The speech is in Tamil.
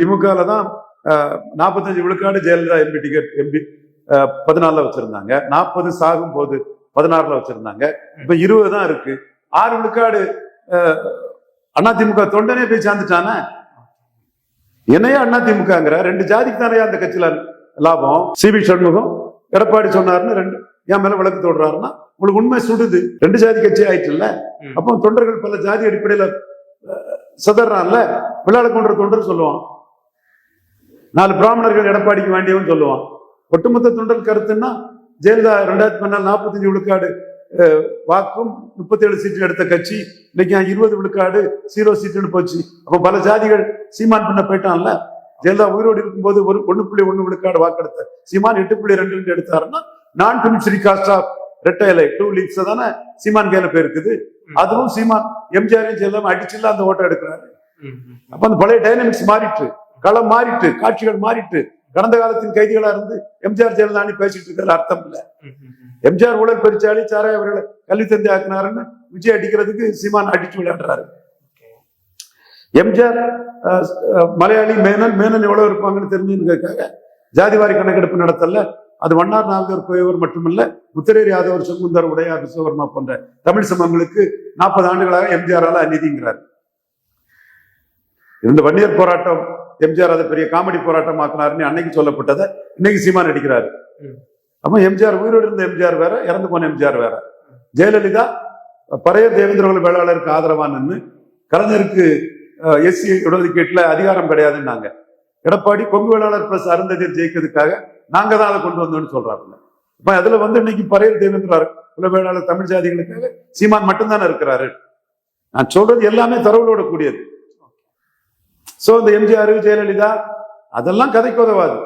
திமுகல தான் 45 விழுக்காடு ஜெயலலிதா எம்பி டிக்கெட் எம்பி 14 வச்சிருந்தாங்க. 40 சாகும் போது 16 வச்சிருந்தாங்க. இப்ப 20 தான் இருக்கு. 6 விழுக்காடு அதிமுக தொண்டனே போய் சேர்ந்துட்டானே. என்னையா அதிமுகங்கிற 2 ஜாதிக்கு தானே அந்த கட்சியில லாபம். சிபி சண்முகம் எடப்பாடி சொன்னாருன்னு 2 என் மேல விளக்கு தோடுறாருன்னா உங்களுக்கு உண்மை சுடுது. 2 ஜாதி கட்சி ஆயிட்டு இல்ல. அப்போ தொண்டர்கள் பல ஜாதி அடிப்படையில சதறான்ல. விளையாட கொன்ற தொண்டர் சொல்லுவான். 4 பிராமணர்கள் எடப்பாடிக்கு வேண்டியவன் சொல்லுவான். ஒட்டுமொத்த தொண்டர் கருத்துன்னா ஜெயலலிதா 2014 45 விழுக்காடு வாக்கும் 37 சீட்டு எடுத்த கட்சி இன்னைக்கு 20 விழுக்காடு 0 சீட்டுன்னு போச்சு. அப்போ பல ஜாதிகள் சீமான் பண்ண போயிட்டான்ல. ஜெயலலிதா உயிரோடு இருக்கும்போது 1.1 விழுக்காடு வாக்கெடுத்த சீமான் 8.2 எடுத்தாருன்னா நான் பினிஷரி காஸ்ட் ஆஃப் ரெட்டைலை 2 லீக்ஸ் தானே சீமான் கையில போயிருக்குது. அதுவும் சீமான் எம்ஜிஆரையும் ஜெயலலிதா அடிச்சுல அந்த ஓட்டை எடுக்கிறாரு. அப்ப அந்த பழைய டைனமிக்ஸ் மாறிட்டு, களம் மாறிட்டு, காட்சிகள் மாறிட்டு, கடந்த காலத்தின் கைதிகளா இருந்து எம்ஜிஆர் ஜெயலலிதா பேசிட்டு இருக்கிறது அர்த்தம் இல்ல. எம்ஜிஆர் ஊழல் பெருச்சாளி சாராய அவர்களை கல்வி தந்தை ஆக்கினாருன்னு விஜய் அடிக்கிறதுக்கு சீமான் அடிச்சு விளையாடுறாரு. எம்ஜிஆர் மலையாளி மேனன் எவ்வளவு இருப்பாங்கன்னு தெரிஞ்சுக்காக ஜாதிவாரி கணக்கெடுப்பு நடத்தல. அது வண்ணார் நால்வர் கோயவர் மட்டுமல்ல, முத்திரேர் யாதவர், செங்குந்தர், உடையார், விஸ்வகர்மா போன்ற தமிழ் சமூகங்களுக்கு 40 ஆண்டுகளாக எம்ஜிஆரால அநீதிங்கிறார். இந்த வன்னியர் போராட்டம் எம்ஜிஆர் அதை பெரிய காமெடி போராட்டம் ஆக்கினாருன்னு அன்னைக்கு சொல்லப்பட்டதை இன்னைக்கு சீமான் அடிக்கிறாரு. அப்ப எம்ஜிஆர் உயிரோடு இருந்த எம்ஜிஆர் வேற, இறந்து போன எம்ஜிஆர் வேற. ஜெயலலிதா பறையர் தேவேந்திர வேளாளருக்கு ஆதரவா நின்று கலைஞருக்கு எஸ்சி இடஒதுக்கீட்டுல அதிகாரம் கிடையாதுன்னாங்க. எடப்பாடி கொங்கு வேளாளர் பிளஸ் அருந்ததியர் ஜெயிக்கிறதுக்காக நாங்க தான் அதை கொண்டு வந்தோம்னு சொல்றாங்க. இப்ப அதுல இன்னைக்கு பறையர் தேவேந்திர வேளாளர் தமிழ் ஜாதிகளுக்காக சீமான் மட்டும்தானே இருக்கிறாரு. நான் சொல்றது எல்லாமே தரவுகளோட கூடியது. சோ இந்த எம்ஜிஆர் ஜெயலலிதா அதெல்லாம் கதைக்கு உதவாது.